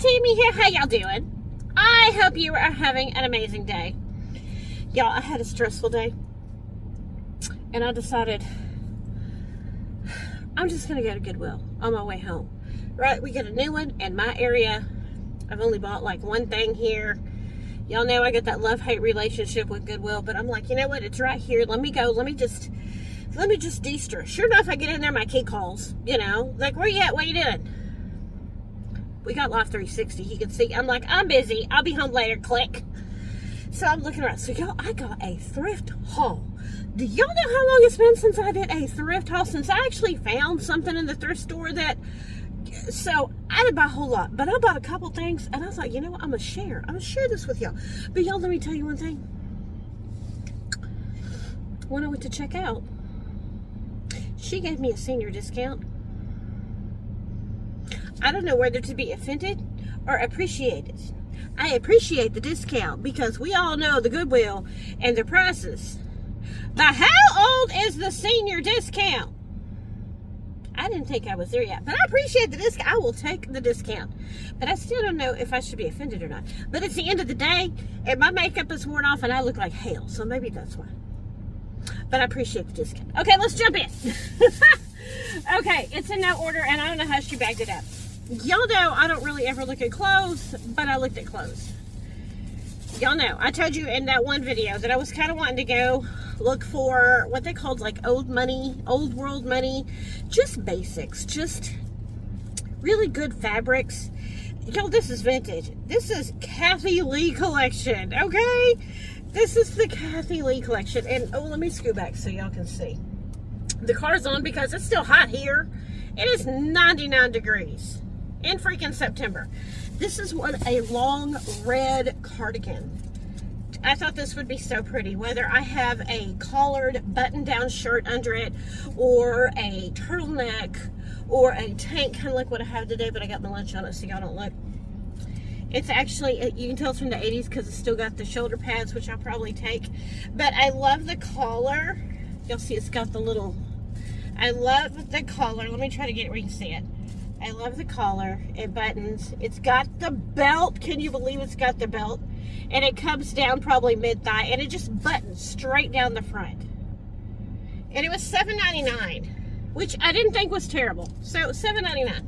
Tammy here. How y'all doing? I hope you are having an amazing day. Y'all, I had a stressful day. And I decided I'm just going to go to Goodwill on my way home. Right, we got a new one in my area. I've only bought like one thing here. Y'all know I got that love-hate relationship with Goodwill, but I'm like, you know what? It's right here. Let me go. Let me just de-stress. Sure enough, I get in there, my key calls, you know, like, where you at? What you doing? We got Live 360. You can see, I'm like, I'm busy. I'll be home later. Click. So I'm looking around. So y'all, I got a thrift haul. Do y'all know how long it's been since I did a thrift haul? Since I actually found something in the thrift store that, so I didn't buy a whole lot, but I bought a couple things, and I was like, you know what? I'm going to share this with y'all. But y'all, let me tell you one thing. When I went to check out, she gave me a senior discount. I don't know whether to be offended or appreciated. I appreciate the discount because we all know the Goodwill and the prices. But how old is the senior discount? I didn't think I was there yet, but I appreciate the discount. I will take the discount. But I still don't know if I should be offended or not. But it's the end of the day, and my makeup is worn off, and I look like hell, so maybe that's why. But I appreciate the discount. Okay, let's jump in. Okay, it's in no order, and I don't know how she bagged it up. Y'all know I don't really ever look at clothes, but I looked at clothes. Y'all know, I told you in that one video that I was kind of wanting to go look for what they called like old world money, just basics, just really good fabrics. Y'all, this is vintage. This is Kathy Lee collection, okay? This is the Kathy Lee collection. And, oh, let me scoot back so y'all can see. The car's on because it's still hot here. It is 99 degrees in freaking September. This is what a long red cardigan. I thought this would be so pretty. Whether I have a collared button-down shirt under it, or a turtleneck, or a tank, kind of like what I have today, but I got my lunch on it so y'all don't look. It's actually, you can tell it's from the 80s because it's still got the shoulder pads, which I'll probably take. But I love the collar. You'll see it's got the little, I love the collar. Let me try to get it where you can see it. I love the collar. It buttons. It's got the belt. Can you believe it's got the belt? And it comes down probably mid-thigh, and it just buttons straight down the front. And it was $7.99, which I didn't think was terrible. So $7.99.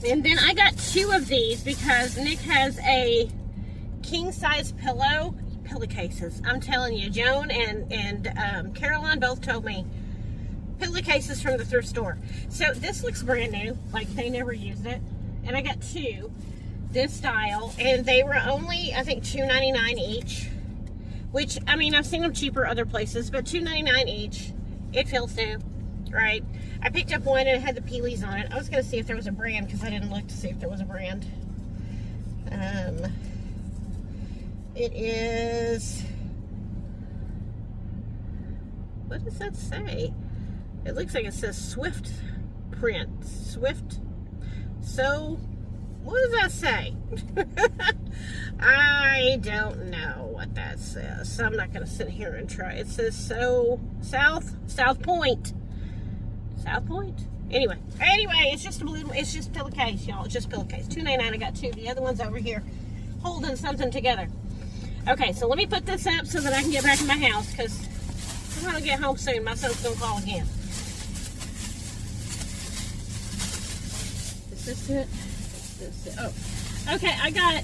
And then I got two of these because Nick has a king-size pillowcases. I'm telling you, Joan and Caroline both told me pillowcases from the thrift store. So this looks brand new, like they never used it. And I got two, this style, and they were only, I think, $2.99 each. Which, I mean, I've seen them cheaper other places, but $2.99 each. It feels new, right? I picked up one and it had the Peelies on it. I was going to see if there was a brand because I didn't look to see if there was a brand. It is, what does that say? It looks like it says Swift print. Swift. So, what does that say? I don't know what that says. So I'm not going to sit here and try. It says South Point. South Point? Anyway, it's just a blue, it's just pillowcase, y'all. It's just pillowcase. $2.99, I got two. The other one's over here holding something together. Okay, so let me put this up so that I can get back in my house because I'm going to get home soon. My son's going to call again. Is this it? Is this it? Oh, okay, I got,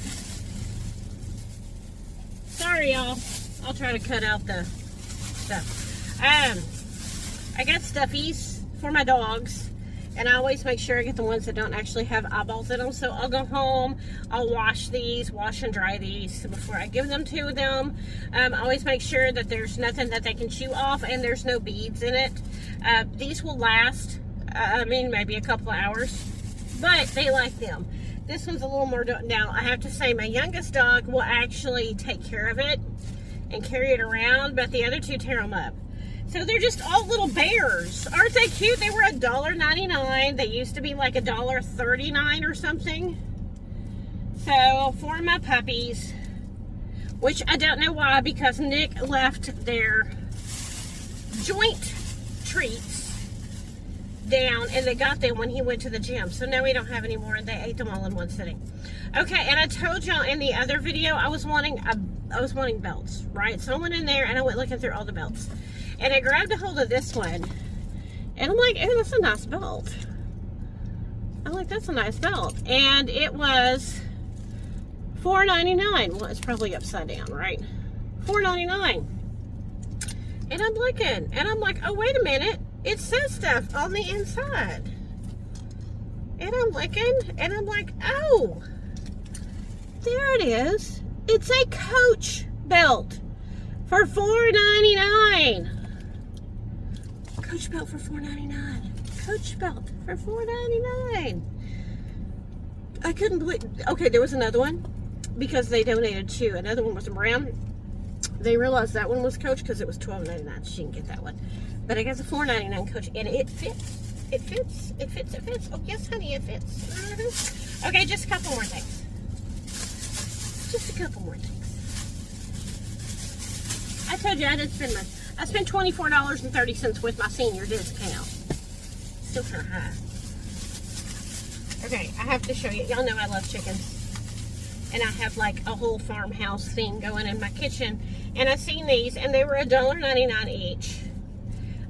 sorry y'all, I'll try to cut out the stuff. I got stuffies for my dogs, and I always make sure I get the ones that don't actually have eyeballs in them. So I'll go home, I'll wash and dry these before I give them to them. I always make sure that there's nothing that they can chew off and there's no beads in it. These will last, I mean, maybe a couple of hours, but they like them. This one's a little more, now I have to say my youngest dog will actually take care of it and carry it around, but the other two tear them up. So they're just all little bears. Aren't they cute? They were $1.99. They used to be like $1.39 or something. So for my puppies, which I don't know why, because Nick left their joint treats down, and they got them when he went to the gym. So now we don't have any more, and they ate them all in one sitting. Okay, and I told y'all in the other video I was wanting belts, right? So I went in there and I went looking through all the belts, and I grabbed a hold of this one, and I'm like, oh, that's a nice belt. I'm like, that's a nice belt, and it was $4.99. Well, it's probably upside down, right? $4.99. And I'm looking, and I'm like, oh, wait a minute. It says stuff on the inside. And I'm looking, and I'm like, oh, there it is. It's a Coach belt for $4.99. Coach belt for $4.99. Coach belt for $4.99. I couldn't believe. Okay, there was another one because they donated two. Another one was brown. They realized that one was Coach because it was $12.99. She didn't get that one. But I got the $4.99 Coach, and it fits. It fits. It fits. It fits. Oh, yes, honey, it fits. Okay, just a couple more things. Just a couple more things. I told you I didn't spend much. I spent $24.30 with my senior discount. Still kind of high. Okay, I have to show you. Y'all know I love chickens. And I have like a whole farmhouse thing going in my kitchen. And I seen these, and they were $1.99 each.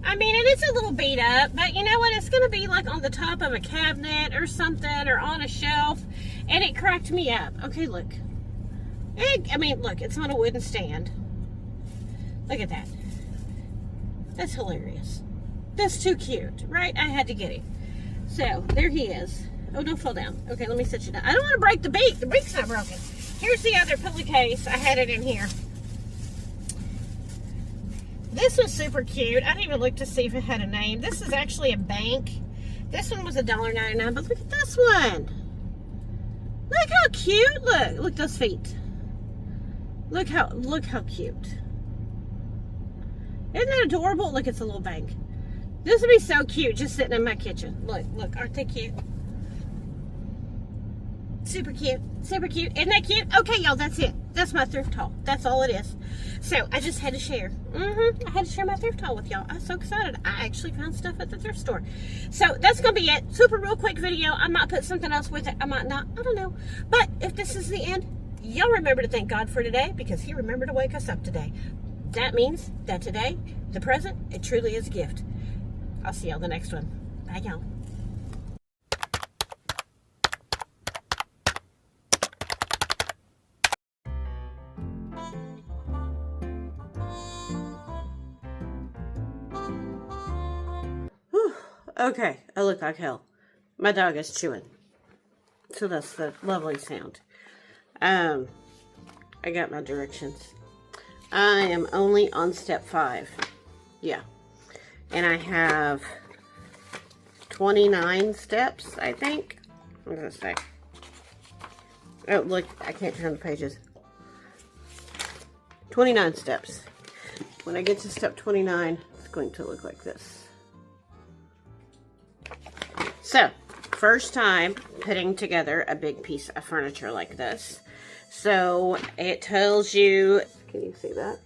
I mean, and it's a little beat up, but you know what? It's going to be like on the top of a cabinet or something, or on a shelf. And it cracked me up. Okay, look. I mean, look, it's on a wooden stand. Look at that. That's hilarious. That's too cute, right? I had to get him. So, there he is. Oh, don't fall down. Okay, let me sit you down. I don't want to break the beak. The beak's not broken. Here's the other pillowcase. I had it in here. This was super cute. I didn't even look to see if it had a name. This is actually a bank. This one was $1.99, but look at this one. Look how cute. Look those feet. Look how cute. Isn't that adorable? Look, it's a little bank. This would be so cute just sitting in my kitchen. Look, aren't they cute? Super cute. Super cute. Isn't that cute? Okay, y'all, that's it. That's my thrift haul. That's all it is. So, I just had to share. I had to share my thrift haul with y'all. I'm so excited. I actually found stuff at the thrift store. So, that's going to be it. Super real quick video. I might put something else with it. I might not. I don't know. But, if this is the end, y'all remember to thank God for today, because He remembered to wake us up today. That means that today, the present, it truly is a gift. I'll see y'all the next one. Bye, y'all. Okay, I look like hell. My dog is chewing. So that's the lovely sound. I got my directions. I am only on step 5. Yeah. And I have 29 steps, I think. I'm going to say. Oh, look, I can't turn the pages. 29 steps. When I get to step 29, it's going to look like this. So, first time putting together a big piece of furniture like this. So, it tells you, can you see that?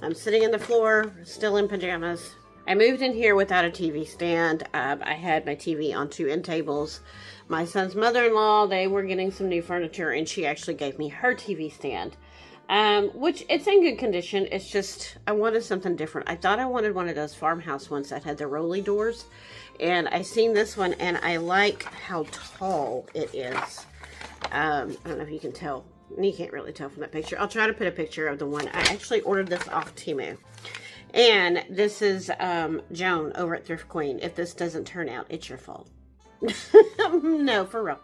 I'm sitting on the floor, still in pajamas. I moved in here without a TV stand. I had my TV on 2 end tables. My son's mother-in-law, they were getting some new furniture, and she actually gave me her TV stand. Which, it's in good condition. It's just, I wanted something different. I thought I wanted one of those farmhouse ones that had the rolly doors. And I seen this one, and I like how tall it is. I don't know if you can tell. You can't really tell from that picture. I'll try to put a picture of the one. I actually ordered this off TEMU. And this is Joan over at Thrift Queen. If this doesn't turn out, it's your fault. No, for real.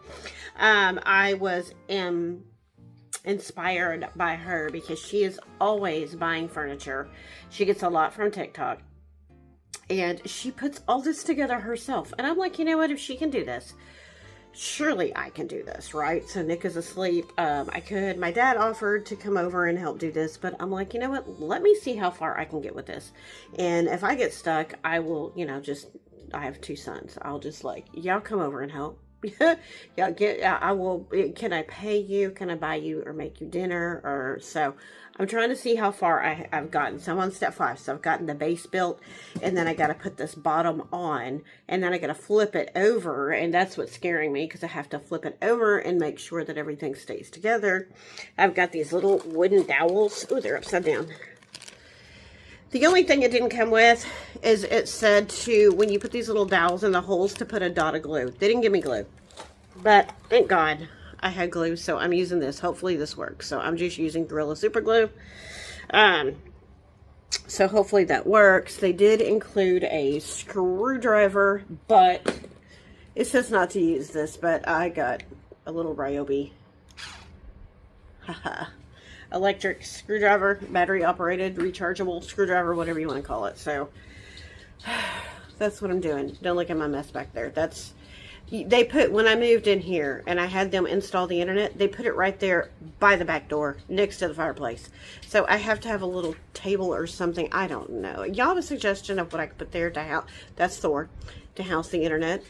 I was inspired by her because she is always buying furniture. She gets a lot from TikTok. And she puts all this together herself. And I'm like, you know what? If she can do this, surely I can do this, right? So Nick is asleep. I could. My dad offered to come over and help do this. But I'm like, you know what? Let me see how far I can get with this. And if I get stuck, I will, you know, just, I have 2 sons. I'll just like, y'all come over and help. Yeah, I will. Can I pay you? Can I buy you or make you dinner? Or so I'm trying to see how far I've gotten. So I'm on step 5. So I've gotten the base built, and then I got to put this bottom on, and then I got to flip it over, and that's what's scaring me because I have to flip it over and make sure that everything stays together. I've got these little wooden dowels. Oh, they're upside down. The only thing it didn't come with is it said to, when you put these little dowels in the holes, to put a dot of glue. They didn't give me glue. But thank God I had glue, so I'm using this. Hopefully this works. So I'm just using Gorilla Super Glue. So hopefully that works. They did include a screwdriver, but it says not to use this, but I got a little Ryobi. Haha. Electric screwdriver, battery operated, rechargeable screwdriver, whatever you want to call it. So that's what I'm doing. Don't look at my mess back there. That's, they put, when I moved in here and I had them install the internet, they put it right there by the back door next to the fireplace. So I have to have a little table or something. I don't know. Y'all have a suggestion of what I could put there to house? That's Thor, to house the internet.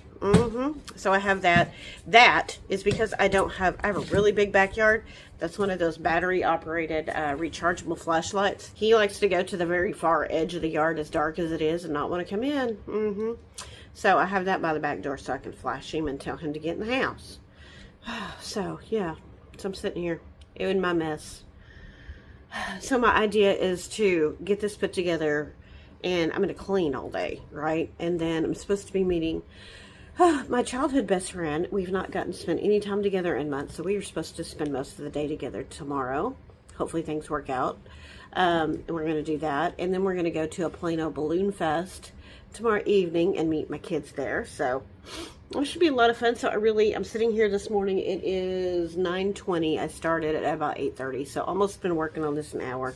So I have that. That is because I have a really big backyard. That's one of those battery operated rechargeable flashlights. He likes to go to the very far edge of the yard, as dark as it is, and not want to come in. So I have that by the back door so I can flash him and tell him to get in the house. So yeah, so I'm sitting here in my mess. So my idea is to get this put together, and I'm going to clean all day, right? And then I'm supposed to be meeting my childhood best friend. We've not gotten to spend any time together in months, so we are supposed to spend most of the day together tomorrow. Hopefully things work out. And we're going to do that. And then we're going to go to a Plano Balloon Fest tomorrow evening and meet my kids there. So it should be a lot of fun. So I'm sitting here this morning. It is 9:20. I started at about 8:30. So almost been working on this an hour.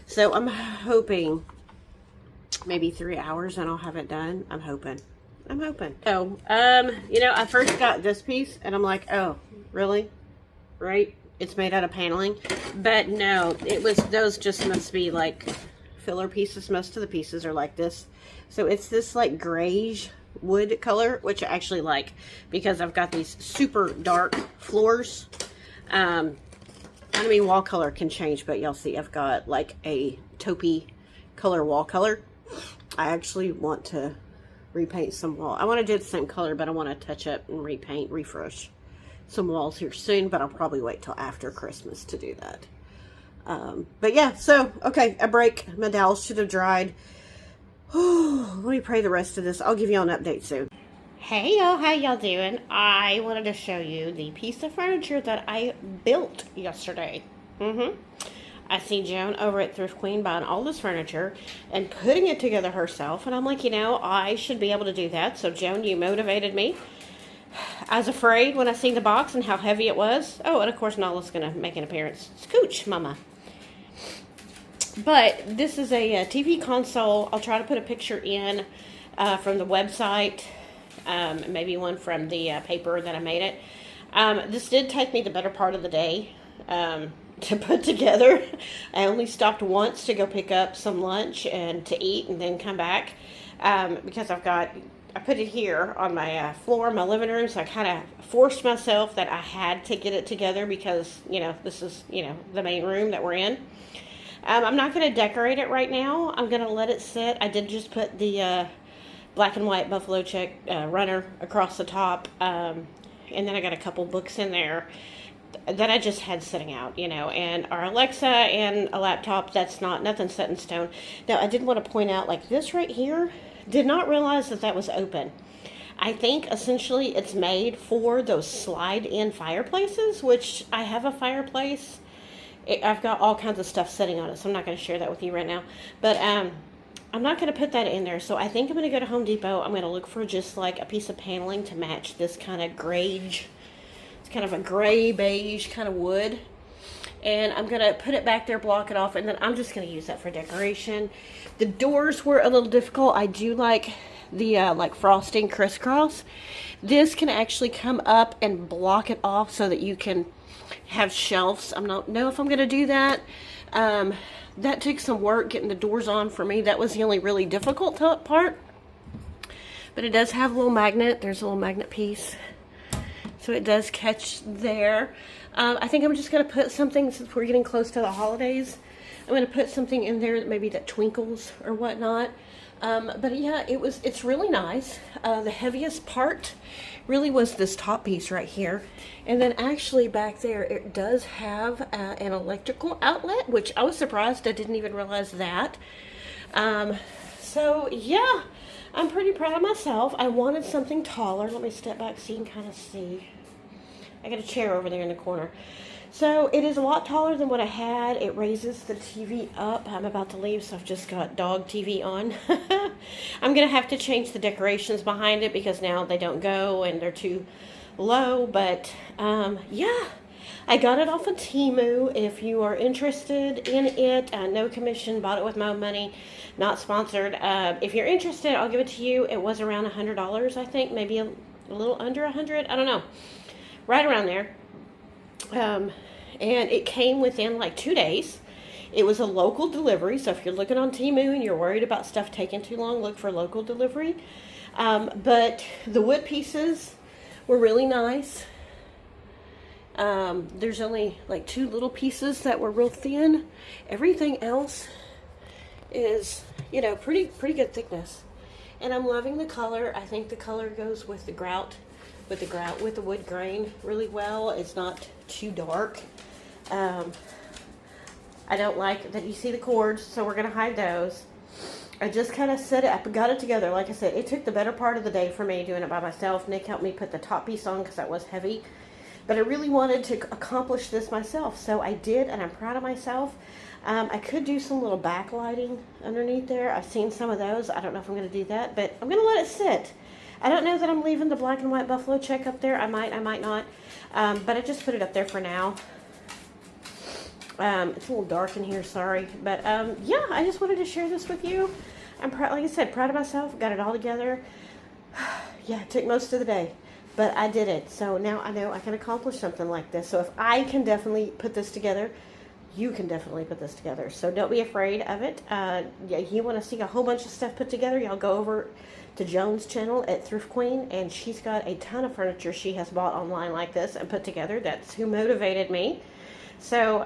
So I'm hoping maybe 3 hours and I'll have it done. I'm hoping. So, you know, I first got this piece and I'm like, oh, really? Right? It's made out of paneling. But no, those just must be like filler pieces. Most of the pieces are like this. So it's this like grayish wood color, which I actually like because I've got these super dark floors. I mean, wall color can change, but y'all see I've got like a taupey color wall color. I actually want to repaint some wall. I want to do the same color, but I want to touch up and refresh some walls here soon, but I'll probably wait till after Christmas to do that. But yeah, so, okay, a break. My dowels should have dried. Let me pray the rest of this. I'll give y'all an update soon. Hey y'all, how y'all doing? I wanted to show you the piece of furniture that I built yesterday. I see Joan over at Thrift Queen buying all this furniture and putting it together herself. And I'm like, you know, I should be able to do that. So Joan, you motivated me. I was afraid when I seen the box and how heavy it was. Oh, and of course Nala's going to make an appearance. Scooch, mama. But this is a TV console. I'll try to put a picture in from the website. Maybe one from the paper that I made it. This did take me the better part of the day. To put together. I only stopped once to go pick up some lunch and to eat and then come back because I put it here on my floor in my living room, so I kind of forced myself that I had to get it together because, you know, this is, you know, the main room that we're in. I'm not going to decorate it right now. I'm going to let it sit. I did just put the black and white buffalo check runner across the top, and then I got a couple books in there that I just had sitting out, you know, and our Alexa and a laptop. That's nothing set in stone. Now, I did want to point out, like, this right here, did not realize that was open. I think essentially it's made for those slide-in fireplaces, which I have a fireplace. I've got all kinds of stuff sitting on it, so I'm not going to share that with you right now. But I'm not going to put that in there. So I think I'm going to go to Home Depot. I'm going to look for just like a piece of paneling to match this kind of grayish. It's kind of a gray beige kind of wood. And I'm going to put it back there, block it off, and then I'm just going to use that for decoration. The doors were a little difficult. I do like the like frosting crisscross. This can actually come up and block it off so that you can have shelves. I don't know if I'm going to do that. That took some work getting the doors on for me. That was the only really difficult part. But it does have a little magnet. There's a little magnet piece. so it does catch there. I think I'm just going to put something, since we're getting close to the holidays, I'm going to put something in there maybe that twinkles or whatnot. But yeah, it's really nice. The heaviest part really was this top piece right here. And then actually back there, it does have an electrical outlet, which I was surprised. I didn't even realize that. So yeah, I'm pretty proud of myself. I wanted something taller. Let me step back so you can kind of see. I got a chair over there in the corner. So it is a lot taller than what I had. It raises the TV up. I'm about to leave, so I've just got dog TV on. I'm going to have to change the decorations behind it because now they don't go and they're too low. But yeah, I got it off of TEMU. If you are interested in it, no commission, bought it with my own money, not sponsored. If you're interested, I'll give it to you. It was around $100, I think, maybe a little under 100. I don't know. Right around there. And it came within like 2 days. It was a local delivery, so if you're looking on TEMU and you're worried about stuff taking too long, look for local delivery. But the wood pieces were really nice. There's only like 2 little pieces that were real thin. Everything else is, you know, pretty good thickness. And I'm loving the color. I think the color goes with the grout. With the wood grain really well. It's not too dark. I don't like that you see the cords, so we're going to hide those. I just kind of set it up, got it together. Like I said, it took the better part of the day for me doing it by myself. Nick helped me put the top piece on because that was heavy. But I really wanted to accomplish this myself, so I did, and I'm proud of myself. I could do some little backlighting underneath there. I've seen some of those. I don't know if I'm going to do that, but I'm going to let it sit. I don't know that I'm leaving the black and white buffalo check up there. I might not. But I just put it up there for now. It's a little dark in here, sorry. But yeah, I just wanted to share this with you. I'm proud, like I said, proud of myself. Got it all together. Yeah, it took most of the day, but I did it. So now I know I can accomplish something like this. So if I can definitely put this together, you can definitely put this together. So don't be afraid of it. Yeah, you want to see a whole bunch of stuff put together, y'all go over to Joan's channel at Thrift Queen, and she's got a ton of furniture she has bought online like this and put together. That's who motivated me. So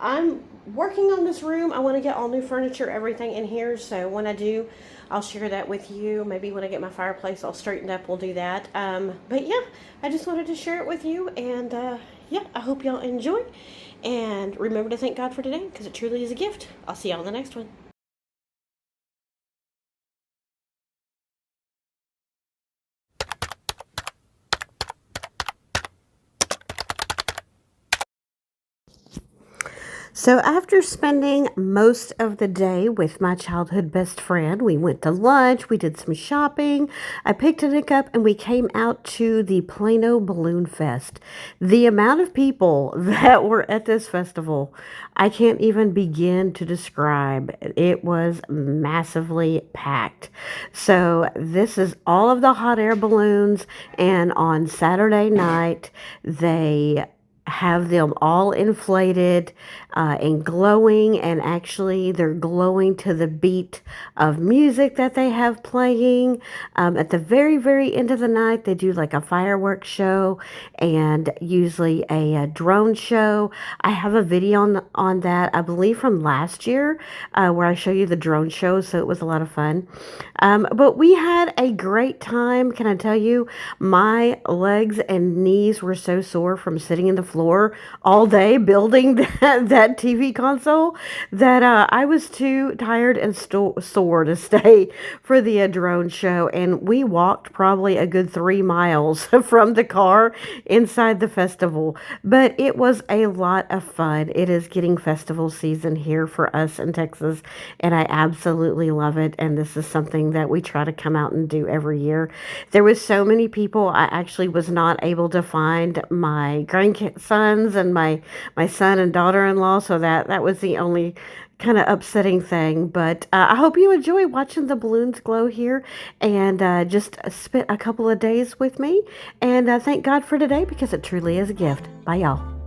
I'm working on this room. I want to get all new furniture, everything in here. So when I do, I'll share that with you. Maybe when I get my fireplace all straightened up, we'll do that. But yeah, I just wanted to share it with you. And yeah, I hope y'all enjoy. And remember to thank God for today, because it truly is a gift. I'll see y'all in the next one. So after spending most of the day with my childhood best friend, we went to lunch, we did some shopping, I picked Nick up, and we came out to the Plano Balloon Fest. The amount of people that were at this festival, I can't even begin to describe. It was massively packed. So this is all of the hot air balloons, and on Saturday night, they have them all inflated and glowing, and actually they're glowing to the beat of music that they have playing. At the very end of the night, they do like a fireworks show and usually a drone show. I have a video on that, I believe from last year, where I show you the drone show, so it was a lot of fun. But we had a great time. Can I tell you, my legs and knees were so sore from sitting in the floor all day building that TV console that I was too tired and sore to stay for the drone show. And we walked probably a good 3 miles from the car inside the festival. But it was a lot of fun. It is getting festival season here for us in Texas, and I absolutely love it. And this is something that we try to come out and do every year. There was so many people. I actually was not able to find my grandsons and my son and daughter-in-law, so that was the only kind of upsetting thing. But I hope you enjoy watching the balloons glow here, and just spent a couple of days with me. And thank God for today, because it truly is a gift. Bye, y'all.